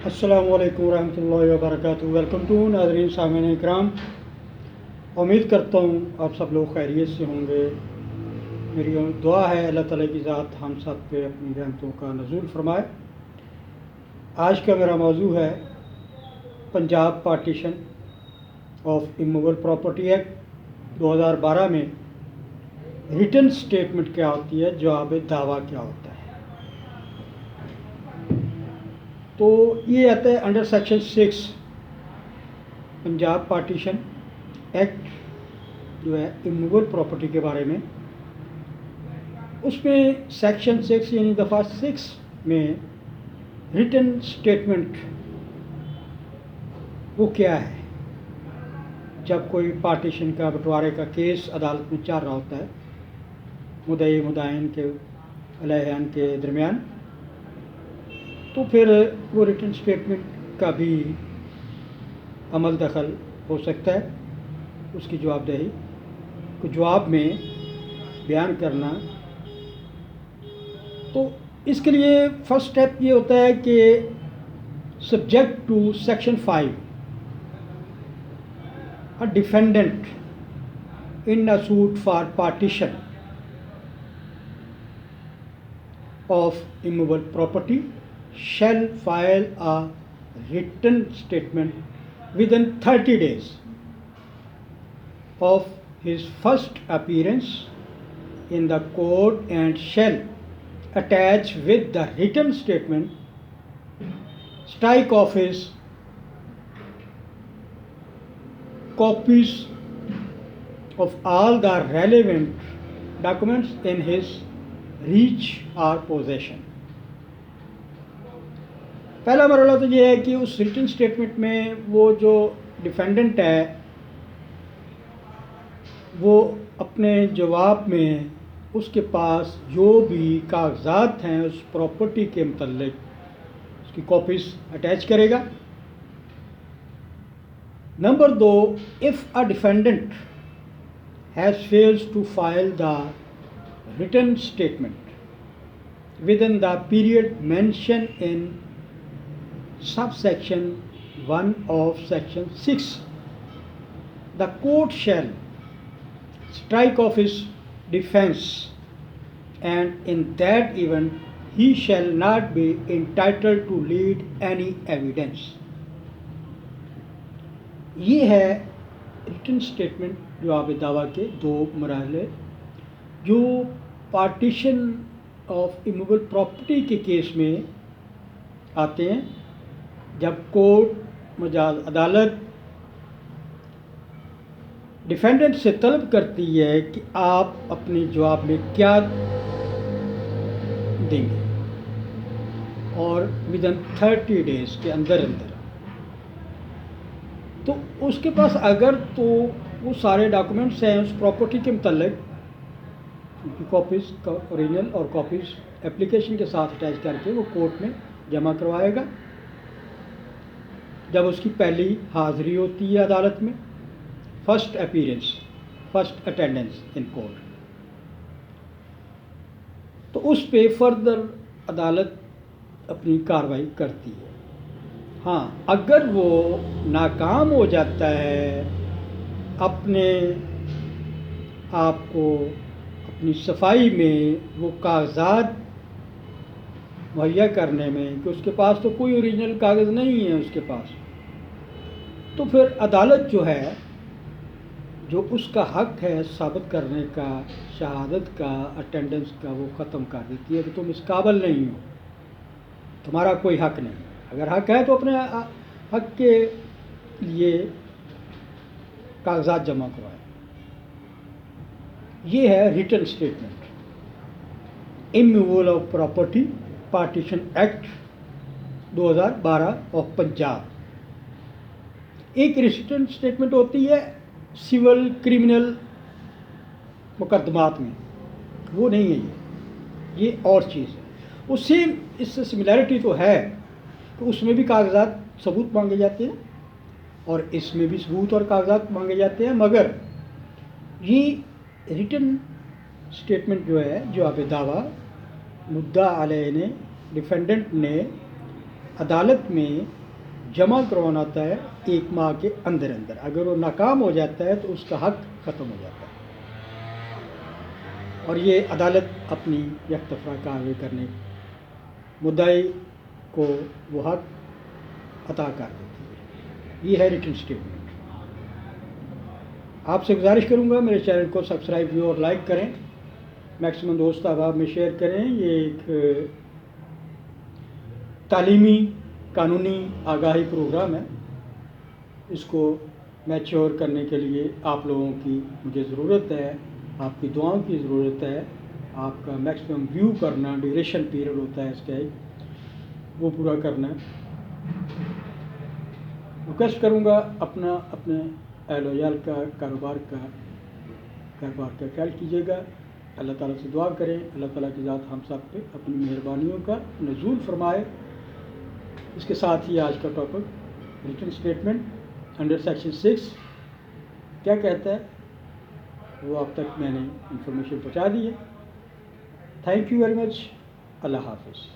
السلام علیکم ورحمۃ اللہ وبرکاتہ۔ ویلکم ٹو ناظرین سامعین اکرام، امید کرتا ہوں آپ سب لوگ خیریت سے ہوں گے۔ میری دعا ہے اللہ تعالیٰ کی ذات ہم سب پہ اپنی رحمتوں کا نزول فرمائے۔ آج کا میرا موضوع ہے Punjab partition of immovable property act 2012 میں ریٹن سٹیٹمنٹ کیا ہوتی ہے، جواب دعویٰ کیا ہوتا ہے۔ تو یہ آتا ہے under section 6 Punjab partition act جو ہے اموول پراپرٹی کے بارے میں۔ اس میں سیکشن 6 یعنی دفعہ 6 میں ریٹن سٹیٹمنٹ وہ کیا ہے جب کوئی پارٹیشن کا بٹوارے کا کیس عدالت میں چل رہا ہوتا ہے مدعی مدعین کے علیحان کے درمیان، تو پھر وہ ریٹن سٹیٹمنٹ کا بھی عمل دخل ہو سکتا ہے، اس کی جواب دہی کو جواب میں بیان کرنا۔ تو اس کے لیے فرسٹ سٹیپ یہ ہوتا ہے کہ subject to section 5 a defendant in a suit for partition of immovable property shall file a written statement within 30 days of his first appearance in the court and shall attach with the written statement strike of his copies of all the relevant documents in his reach or possession۔ پہلا مرحلہ تو یہ ہے کہ اس return statement میں وہ جو defendant ہے وہ اپنے جواب میں اس کے پاس جو بھی کاغذات ہیں اس پراپرٹی کے متعلق اس کی کاپیز اٹیچ کرے گا۔ نمبر 2، if a defendant has failed to file the written statement within the period mentioned in subsection 1 of section 6, the court shall strike off his defense, and in that event he shall not be entitled to lead any evidence۔ یہ ہے written statement جواب دعویٰ کے دو مرحلے جو partition of immovable property کے case میں آتے ہیں۔ جب کورٹ مجاز عدالت ڈیفینڈنٹ سے طلب کرتی ہے کہ آپ اپنے جواب میں کیا دیں گے اور ودن 30 days کے اندر تو اس کے پاس اگر تو وہ سارے ڈاکومنٹس ہیں اس پراپرٹی کے متعلق، ان کی کاپیز اوریجنل اور کاپیز اپلیکیشن کے ساتھ اٹیچ کر کے وہ کورٹ میں جمع کروائے گا جب اس کی پہلی حاضری ہوتی ہے عدالت میں، first appearance, first attendance in court. تو اس پہ فردر عدالت اپنی کارروائی کرتی ہے۔ ہاں، اگر وہ ناکام ہو جاتا ہے اپنے آپ کو اپنی صفائی میں وہ کاغذات مہیا کرنے میں کہ اس کے پاس تو کوئی اوریجنل کاغذ نہیں ہے اس کے پاس، تو پھر عدالت جو ہے جو اس کا حق ہے ثابت کرنے کا، شہادت کا، اٹینڈنس کا، وہ ختم کر دیتی ہے کہ تم اس قابل نہیں ہو، تمہارا کوئی حق نہیں۔ اگر حق ہے تو اپنے حق کے لیے کاغذات جمع کروائے۔ یہ ہے written statement immovable of property partition act 2012 of Punjab. ایک ریٹن سٹیٹمنٹ ہوتی ہے سول کرمنل مقدمات میں، وہ نہیں ہے یہ اور چیز ہے۔ اس سے سملیرٹی تو ہے کہ اس میں بھی کاغذات ثبوت مانگے جاتے ہیں اور اس میں بھی ثبوت اور کاغذات مانگے جاتے ہیں، مگر یہ ریٹن سٹیٹمنٹ جو ہے جواب دعویٰ مدعا علیہ نے، ڈیفینڈنٹ نے عدالت میں جمع کروانا ہوتا ہے 1 ماہ کے اندر اندر. اگر وہ ناکام ہو جاتا ہے تو اس کا حق ختم ہو جاتا ہے اور یہ عدالت اپنی یک طرفہ کارروائی کرنے مدعی کو وہ حق عطا کر دیتی ہے. یہ ہے ریٹن اسٹیٹمنٹ. آپ سے گزارش کروں گا میرے چینل کو سبسکرائب اور لائک کریں، میکسیمم دوست احباب میں شیئر کریں. یہ ایک تعلیمی قانونی آگاہی پروگرام ہے. اس کو میچور کرنے کے لیے آپ لوگوں کی مجھے ضرورت ہے، آپ کی دعاؤں کی ضرورت ہے. آپ کا میکسیمم ویو کرنا، ڈیوریشن پیریڈ ہوتا ہے اس کا وہ پورا کرنا. ریکویسٹ کروں گا اپنے اہل ویال کا کاروبار کا خیال کیجیے گا. اللہ تعالیٰ سے دعا کریں، اللہ تعالیٰ کی ذات ہم سب پہ اپنی مہربانیوں کا نزول فرمائے. اس کے ساتھ ہی آج کا topic return statement under section 6 کیا کہتا ہے وہ اب تک میں نے انفارمیشن پہنچا دی ہے. Thank you very much. اللہ حافظ.